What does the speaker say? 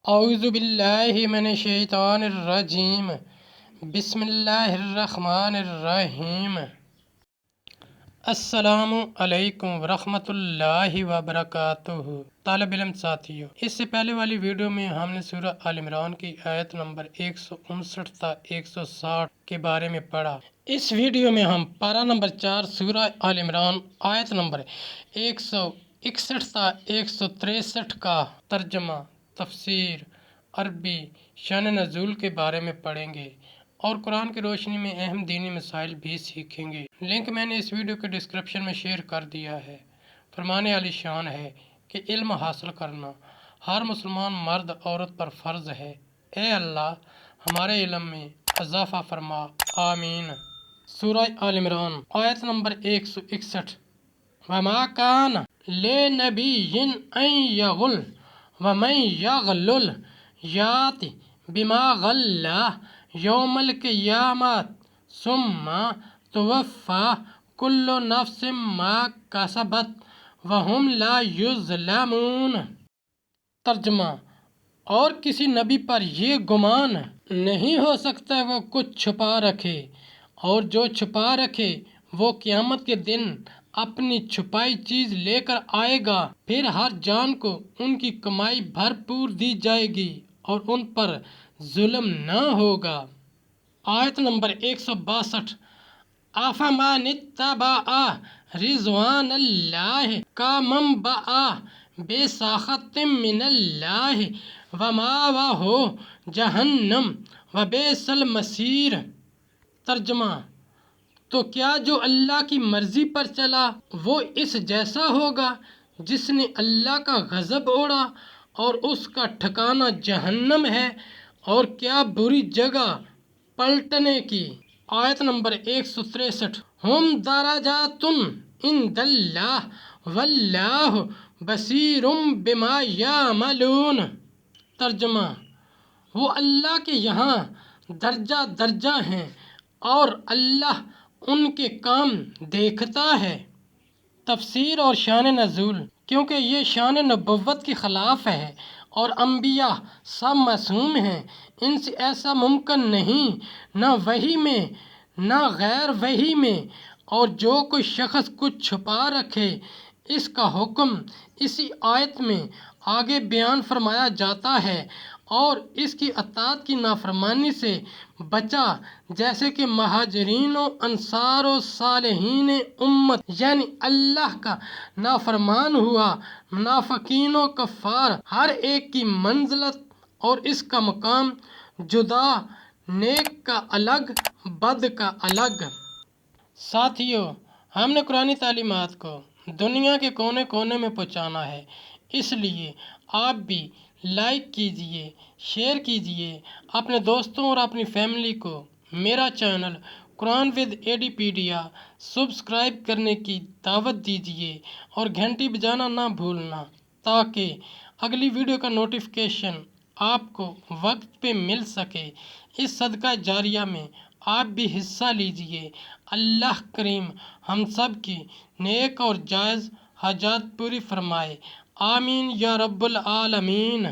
اعوذ باللہ من الشیطان الرجیم، بسم اللہ الرحمن الرحیم۔ السلام علیکم ورحمۃ اللہ وبرکاتہ۔ طالب علم ساتھیو، اس سے پہلے والی ویڈیو میں ہم نے سورہ آل عمران کی آیت نمبر 159 تا 160 کے بارے میں پڑھا۔ اس ویڈیو میں ہم پارہ نمبر 4 سورہ آل عمران آیت نمبر 161 تا 163 کا ترجمہ، تفسیر، عربی، شان نزول کے بارے میں پڑھیں گے اور قرآن کی روشنی میں اہم دینی مسائل بھی سیکھیں گے۔ لنک میں نے اس ویڈیو کے ڈسکرپشن میں شیئر کر دیا ہے۔ فرمانے علی شان ہے کہ علم حاصل کرنا ہر مسلمان مرد عورت پر فرض ہے۔ اے اللہ ہمارے علم میں اضافہ فرما، آمین۔ سورہ آل عمران آیت نمبر 161۔ وَمَا كَانَ لِنَبِيٍّ أَن يَغُلَّ وَمَن يَغْلُلْ يَأْتِ بِمَا غَلَّ يَوْمَ الْقِيَامَةِ ثُمَّ تُوَفَّىٰ كُلُّ نَفْسٍ مَا كَسَبَتْ وَهُمْ لَا يُظْلَمُونَ۔ ترجمہ، اور کسی نبی پر یہ گمان نہیں ہو سکتا وہ کچھ چھپا رکھے، اور جو چھپا رکھے وہ قیامت کے دن اپنی چھپائی چیز لے کر آئے گا، پھر ہر جان کو ان کی کمائی بھرپور دی جائے گی اور ان پر ظلم نہ ہوگا۔ آیت نمبر 162۔ أَفَمَنِ اتَّبَعَ رِضْوَانَ اللَّهِ كَمَن بَاءَ بِسَخَطٍ مِّنَ اللَّهِ وَمَأْوَاهُ جَہَنَّمُ وَبِئْسَ الْمَصِيرُ۔ ترجمہ، تو کیا جو اللہ کی مرضی پر چلا وہ اس جیسا ہوگا جس نے اللہ کا غضب اوڑھا اور اس کا ٹھکانہ جہنم ہے، اور کیا بری جگہ پلٹنے کی۔ آیت نمبر 163۔ ہم درجات عند اللہ واللہ بصیر بما یعملون۔ ترجمہ، وہ اللہ کے یہاں درجہ درجہ ہیں اور اللہ ان کے کام دیکھتا ہے۔ تفسیر اور شان نزول، کیونکہ یہ شان نبوت کے خلاف ہے اور انبیاء سب معصوم ہیں، ان سے ایسا ممکن نہیں، نہ وحی میں نہ غیر وحی میں، اور جو کوئی شخص کچھ چھپا رکھے اس کا حکم اسی آیت میں آگے بیان فرمایا جاتا ہے اور اس کی اطاعت کی نافرمانی سے بچا، جیسے کہ مہاجرین و انصار و صالحین امت یعنی اللہ کا نافرمان ہوا۔ منافقین و کفار ہر ایک کی منزلت اور اس کا مقام جدا، نیک کا الگ، بد کا الگ۔ ساتھیو، ہم نے قرآنی تعلیمات کو دنیا کے کونے کونے میں پہنچانا ہے، اس لیے آپ بھی لائک کیجئے، شیئر کیجئے، اپنے دوستوں اور اپنی فیملی کو میرا چینل قرآن ود ایڈیپیڈیا سبسکرائب کرنے کی دعوت دیجئے اور گھنٹی بجانا نہ بھولنا، تاکہ اگلی ویڈیو کا نوٹیفیکیشن آپ کو وقت پہ مل سکے۔ اس صدقہ جاریہ میں آپ بھی حصہ لیجئے۔ اللہ کریم ہم سب کی نیک اور جائز حاجات پوری فرمائے، آمین یا رب العالمین۔